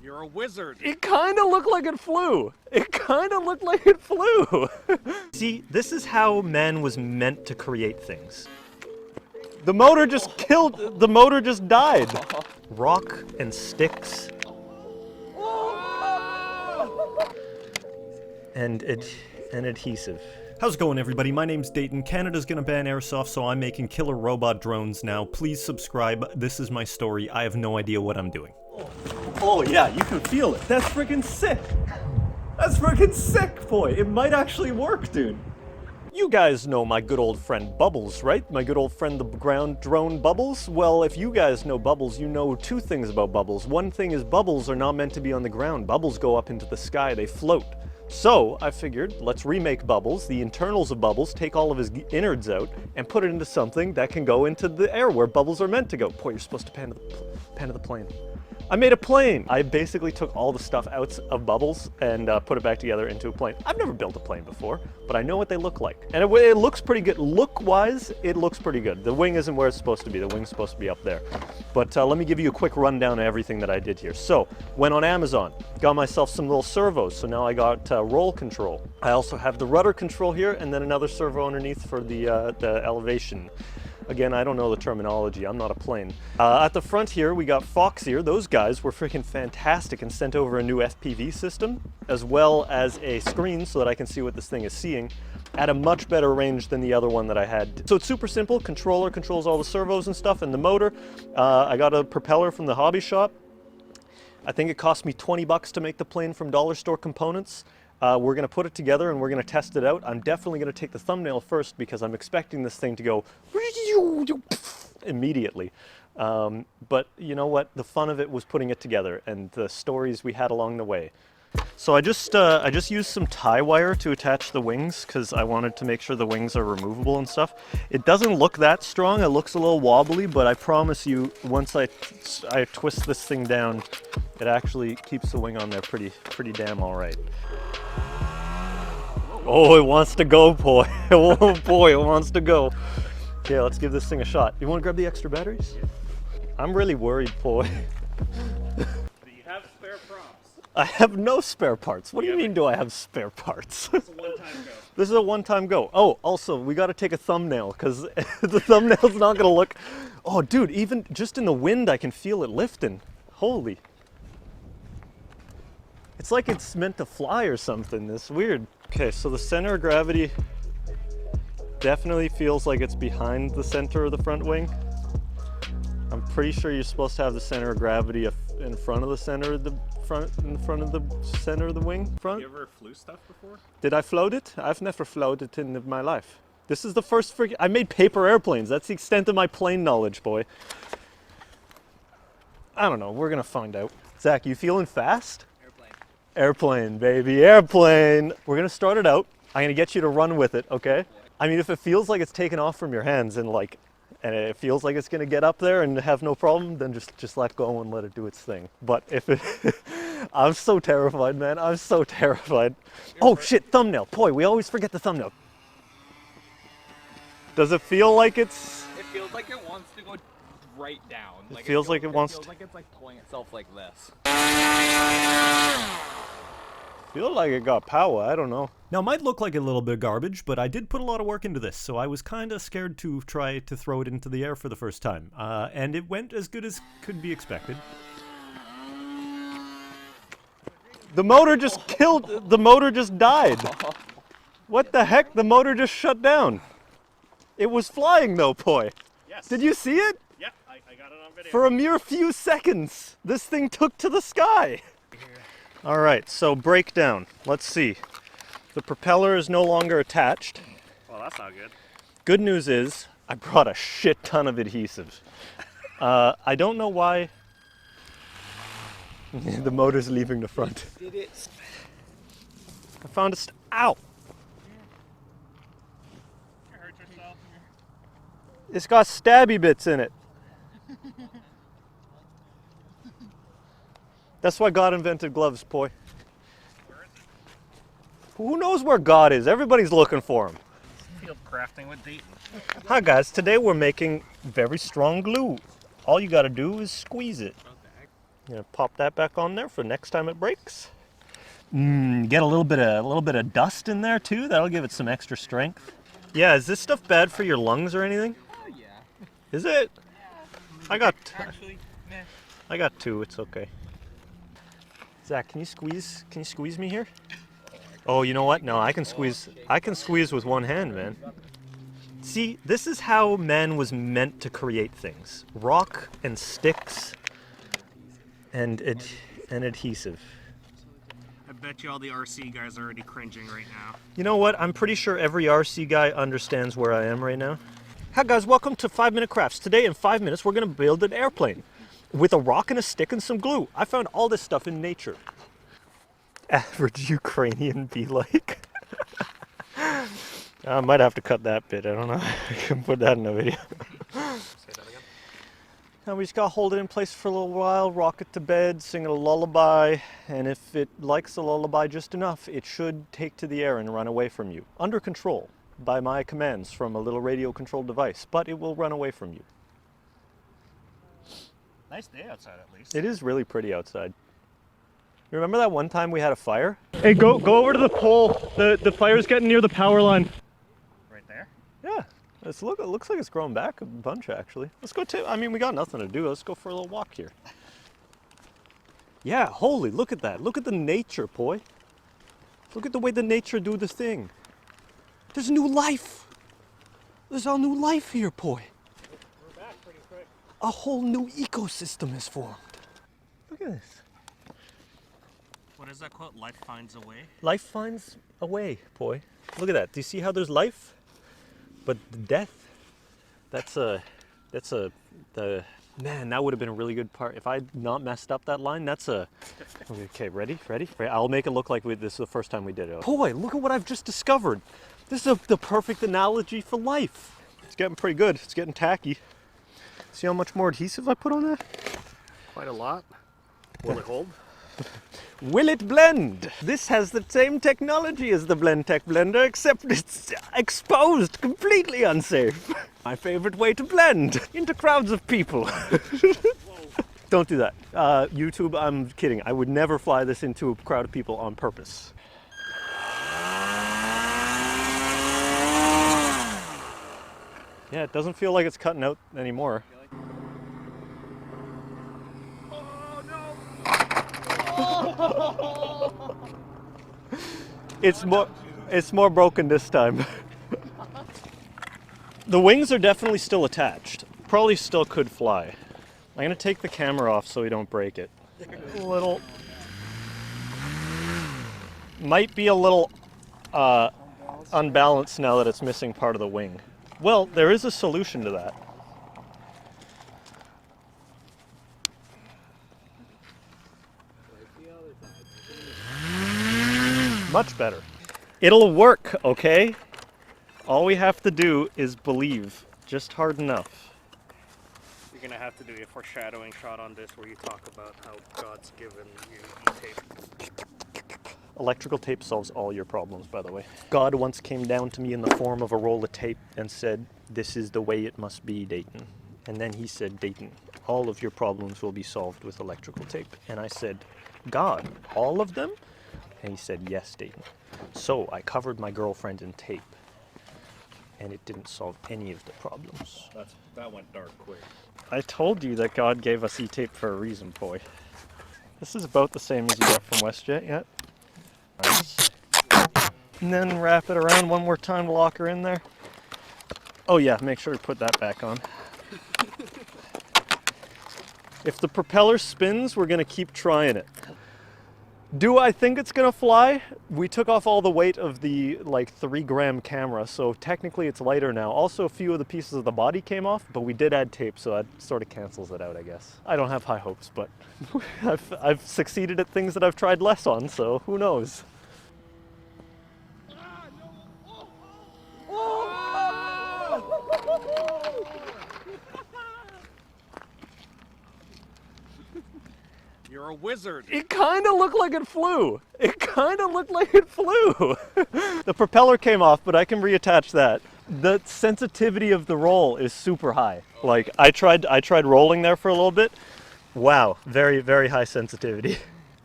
You're a wizard. It kind of looked like it flew. It kind of looked like it flew. See, this is how man was meant to create things. The motor just the motor just died. Rock and sticks. And adhesive. How's it going, everybody? My name's Dayton. Canada's gonna ban airsoft, so I'm making killer robot drones now. Please subscribe. This is my story. I have no idea what I'm doing. Oh yeah, you can feel it. That's freaking sick. That's freaking sick, boy. It might actually work, dude. You guys know my good old friend Bubbles, right? My good old friend the ground drone Bubbles? Well, if you guys know Bubbles, you know two things about Bubbles. One thing is Bubbles are not meant to be on the ground. Bubbles go up into the sky, they float. So I figured, let's remake Bubbles, the internals of Bubbles, take all of his innards out, and put it into something that can go into the air where Bubbles are meant to go. Boy, you're supposed to pan to the plane. I made a plane! I basically took all the stuff out of Bubbles and put it back together into a plane. I've never built a plane before, but I know what they look like. And it looks pretty good. Look-wise, it looks pretty good. The wing isn't where it's supposed to be. The wing's supposed to be up there. But let me give you a quick rundown of everything that I did here. So, went on Amazon, got myself some little servos, so now I got roll control. I also have the rudder control here, and then another servo underneath for the elevation. Again, I don't know the terminology, I'm not a plane. At the front here, we got Fox here. Those guys were freaking fantastic and sent over a new FPV system, as well as a screen so that I can see what this thing is seeing at a much better range than the other one that I had. So it's super simple. Controller controls all the servos and stuff, and the motor. I got a propeller from the hobby shop. I think it cost me 20 bucks to make the plane from dollar store components. We're going to put it together and we're going to test it out. I'm definitely going to take the thumbnail first because I'm expecting this thing to go immediately. But you know what? The fun of it was putting it together and the stories we had along the way. So I just used some tie wire to attach the wings because I wanted to make sure the wings are removable and stuff. It doesn't look that strong. It looks a little wobbly, but I promise you, once I twist this thing down, it actually keeps the wing on there pretty damn all right. Oh, it wants to go, boy. Oh boy, it wants to go. Okay, let's give this thing a shot. You want to grab the extra batteries? Yeah. I'm really worried, boy. Do you have spare props? I have no spare parts. What do you mean do I have spare parts? It's a one-time go. This is a one-time go. Oh, also, we got to take a thumbnail because the thumbnail's not going to look... Oh, dude, even just in the wind, I can feel it lifting. Holy. It's like it's meant to fly or something. It's weird. Okay, so the center of gravity definitely feels like it's behind the center of the front wing. I'm pretty sure you're supposed to have the center of gravity in front of the center of the center of the wing. Front. You ever flew stuff before? Did I float it? I've never floated in my life. This is the first freaking... I made paper airplanes. That's the extent of my plane knowledge, boy. I don't know. We're gonna find out. Zach, you feeling fast? Airplane, baby, airplane. We're gonna start it out. I'm gonna get you to run with it, okay? I mean, if it feels like it's taken off from your hands and it feels like it's gonna get up there and have no problem, then just let go and let it do its thing. But if it, I'm so terrified, man. I'm so terrified. Oh shit, thumbnail. Boy, we always forget the thumbnail. Does it feel like it's? It feels like it wants to go right down. It feels like it wants to. It feels like it's like pulling itself like this. Feel like it got power, I don't know. Now, it might look like a little bit of garbage, but I did put a lot of work into this, so I was kind of scared to try to throw it into the air for the first time. And it went as good as could be expected. The motor just the motor just died. What the heck? The motor just shut down. It was flying though, boy. Yes. Did you see it? Yeah, I got it on video. For a mere few seconds, this thing took to the sky. All right, so breakdown. Let's see. The propeller is no longer attached. Well, that's not good. Good news is I brought a shit ton of adhesive. I don't know why the motor's leaving the front. Did it? I found ow! You hurt yourself? It's got stabby bits in it. That's why God invented gloves, boy. Where is it? Who knows where God is? Everybody's looking for him. Field crafting with Dayton. Hi guys, today we're making very strong glue. All you gotta do is squeeze it. What the heck? Gonna pop that back on there for next time it breaks. Get a little bit of dust in there too. That'll give it some extra strength. Yeah, is this stuff bad for your lungs or anything? Oh yeah. Is it? I got Meh. I got two. It's okay. Zach, can you squeeze? Can you squeeze me here? Oh, you know what? No, I can squeeze. I can squeeze with one hand, man. See, this is how man was meant to create things: rock and sticks and adhesive. I bet you all the RC guys are already cringing right now. You know what? I'm pretty sure every RC guy understands where I am right now. Hi guys, welcome to 5 Minute Crafts. Today in 5 minutes we're gonna build an airplane with a rock and a stick and some glue. I found all this stuff in nature. Average Ukrainian be like. I might have to cut that bit. I don't know. I can put that in a video. Say that again. Now we just gotta hold it in place for a little while, rock it to bed, sing it a lullaby, and if it likes the lullaby just enough, it should take to the air and run away from you. Under control by my commands from a little radio controlled device, but it will run away from you. Nice day outside at least. It is really pretty outside. You remember that one time we had a fire? Hey, go over to the pole. The fire's getting near the power line. Right there? Yeah. It looks like it's growing back a bunch, actually. Let's go I mean, we got nothing to do. Let's go for a little walk here. Yeah, holy, look at that. Look at the nature, boy. Look at the way the nature do the thing. There's new life. There's all new life here, boy. We're back pretty quick. A whole new ecosystem is formed. Look at this. What is that quote? Life finds a way? Life finds a way, boy. Look at that. Do you see how there's life? But the death, man, that would have been a really good part. If I'd not messed up that line, okay, ready? I'll make it look like this is the first time we did it. Boy, look at what I've just discovered. This is the perfect analogy for life. It's getting pretty good. It's getting tacky. See how much more adhesive I put on that? Quite a lot. Will it hold? Will it blend? This has the same technology as the BlendTech blender, except it's exposed, completely unsafe. My favorite way to blend into crowds of people. Don't do that. YouTube, I'm kidding. I would never fly this into a crowd of people on purpose. Yeah, it doesn't feel like it's cutting out anymore. It's more broken this time. The wings are definitely still attached. Probably still could fly. I'm gonna take the camera off so we don't break it. Might be a little unbalanced now that it's missing part of the wing. Well, there is a solution to that. Much better. It'll work, okay? All we have to do is believe, just hard enough. You're gonna have to do a foreshadowing shot on this where you talk about how God's given you E-tape. Electrical tape solves all your problems, by the way. God once came down to me in the form of a roll of tape and said, "This is the way it must be, Dayton." And then he said, "Dayton, all of your problems will be solved with electrical tape." And I said, "God, all of them?" And he said, "Yes, Dayton." So I covered my girlfriend in tape, and it didn't solve any of the problems. That went dark quick. I told you that God gave us E-tape for a reason, boy. This is about the same as you got from WestJet, yeah? Nice. And then wrap it around one more time to lock her in there. Oh yeah, make sure to put that back on. If the propeller spins, we're gonna keep trying it. Do I think it's gonna fly? We took off all the weight of the 3-gram camera, so technically it's lighter now. Also, a few of the pieces of the body came off, but we did add tape, so that sort of cancels it out, I guess. I don't have high hopes, but I've succeeded at things that I've tried less on, so who knows? You're a wizard. It kind of looked like it flew. The propeller came off, but I can reattach that. The sensitivity of the roll is super high. Like I tried rolling there for a little bit, Wow, very, very high sensitivity.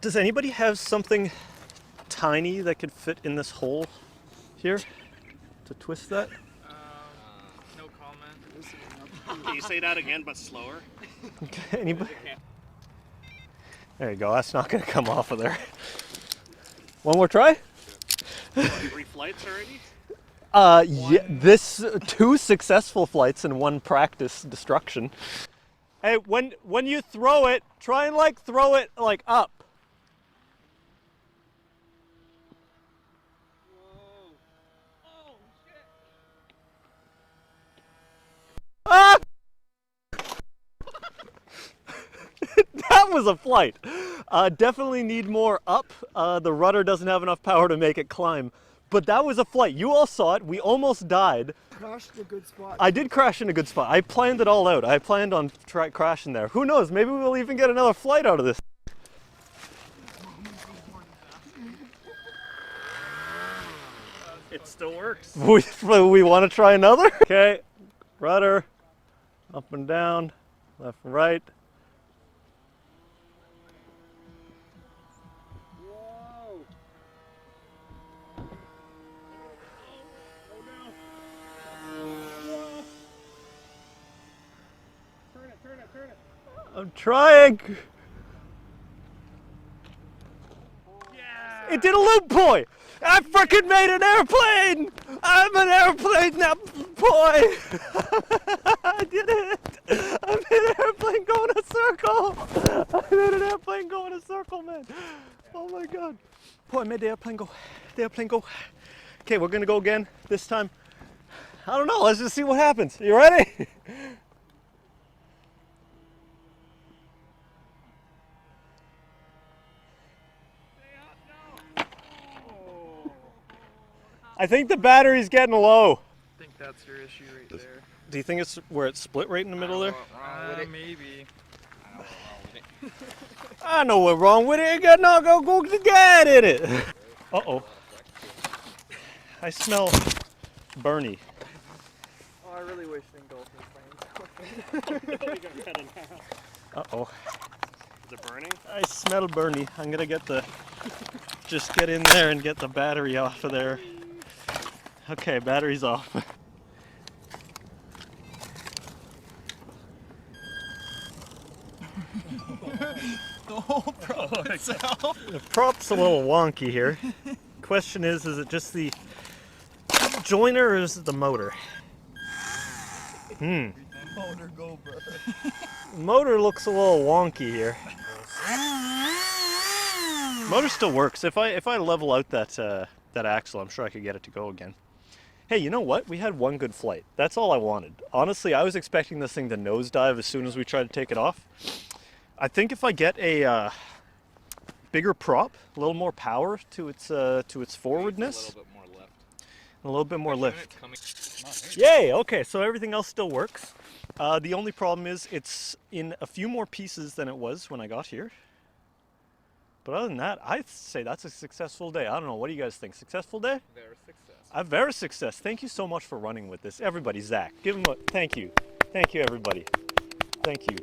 Does anybody have something tiny that could fit in this hole here to twist that? No comment. Can you say that again, but slower? Anybody? There you go, that's not gonna come off of there. One more try? What, 3 flights already? Yeah, this 2 successful flights and 1 practice destruction. Hey, when you throw it, try and like throw it like up. Whoa. Oh, shit. Ah! That was a flight. Definitely need more up. The rudder doesn't have enough power to make it climb. But that was a flight. You all saw it. We almost died. Crashed a good spot. I did crash in a good spot. I planned it all out. I planned on crashing there. Who knows? Maybe we'll even get another flight out of this. It still works. We want to try another? Okay. Rudder. Up and down. Left and right. Whoa! Turn it. I'm trying. Yeah! It did a loop, boy. I freaking made an airplane. I'm an airplane now, boy. I did it. I made an airplane go in a circle. I made an airplane go in a circle, man. Oh my God. Boy, I made the airplane go. The airplane go. Okay, we're gonna go again this time. I don't know. Let's just see what happens. You ready? I think the battery's getting low. I think that's your issue right there. Do you think it's where it's split right in the middle there? Maybe. I know what's wrong with it. You got not go get in it. Uh-oh. I smell Bernie. Oh, I really wish it didn't go Uh-oh. Is it burning? I smell Bernie. I'm gonna just get in there and get the battery off of there. Okay, battery's off. The whole prop itself. The prop's a little wonky here. Question is it just the joiner or is it the motor? Motor go, bro. Motor looks a little wonky here. Motor still works. If I level out that axle, I'm sure I could get it to go again. Hey, you know what? We had 1 good flight. That's all I wanted. Honestly, I was expecting this thing to nosedive as soon as we tried to take it off. I think if I get a bigger prop, a little more power to its forwardness, a little bit more lift. Yay! Okay, so everything else still works. The only problem is it's in a few more pieces than it was when I got here. But other than that, I'd say that's a successful day. I don't know. What do you guys think? Successful day? Very success. A very success. Thank you so much for running with this. Everybody, Zach, give him a thank you. Thank you, everybody. Thank you.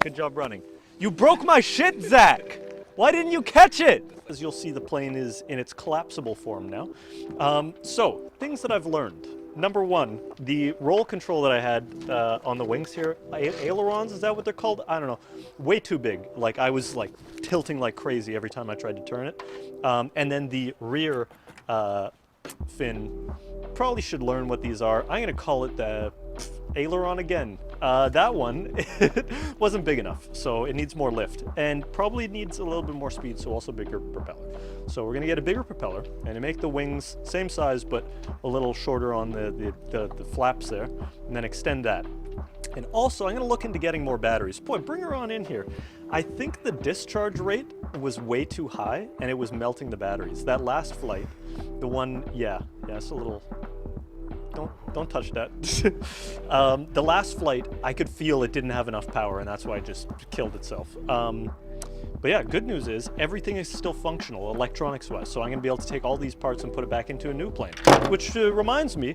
Good job running. You broke my shit, Zach! Why didn't you catch it? As you'll see, the plane is in its collapsible form now. So, things that I've learned. Number 1, the roll control that I had on the wings here, ailerons, is that what they're called? I don't know. Way too big. Like, I was like tilting like crazy every time I tried to turn it. And then the rear fin, probably should learn what these are. I'm gonna call it the aileron again. That one wasn't big enough, so it needs more lift and probably needs a little bit more speed, so also bigger propeller. So we're gonna get a bigger propeller and to make the wings same size but a little shorter on the flaps there, and then extend that. And also I'm gonna look into getting more batteries. Boy, bring her on in here. I think the discharge rate was way too high and it was melting the batteries. That last flight, the one, yeah, it's a little, don't touch that. The last flight, I could feel it didn't have enough power and that's why it just killed itself. But yeah, good news is everything is still functional electronics-wise, so I'm gonna be able to take all these parts and put it back into a new plane. Which reminds me,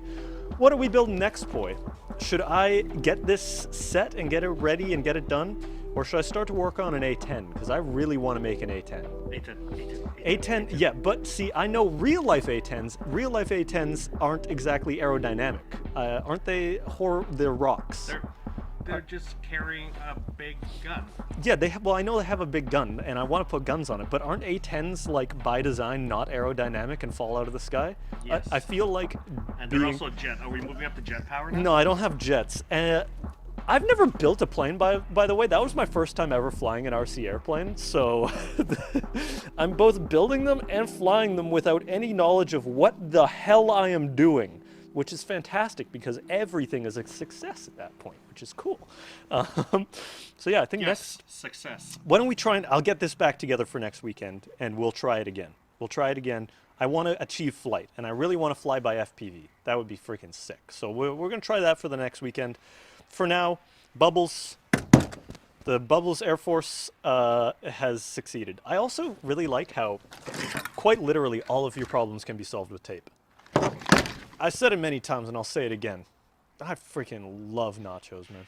what are we building next, boy? Should I get this set and get it ready and get it done? Or should I start to work on an A10? Because I really want to make an A10. A10, yeah, but see, I know real life A10s aren't exactly aerodynamic. Aren't they? They're rocks. They're just carrying a big gun. Yeah, they have. Well, I know they have a big gun, and I want to put guns on it. But aren't A10s like by design not aerodynamic and fall out of the sky? Yes. I feel like. And they're also jet. Are we moving up to jet power now? No, I don't have jets. I've never built a plane, by the way. That was my first time ever flying an RC airplane. So I'm both building them and flying them without any knowledge of what the hell I am doing, which is fantastic because everything is a success at that point, which is cool. So yeah, I think Yes, success. why don't we try and I'll get this back together for next weekend and we'll try it again. I want to achieve flight and I really want to fly by FPV. That would be freaking sick. So we're going to try that for the next weekend. For now, Bubbles, the Bubbles Air Force has succeeded. I also really like how quite literally all of your problems can be solved with tape. I've said it many times and I'll say it again. I freaking love nachos, man.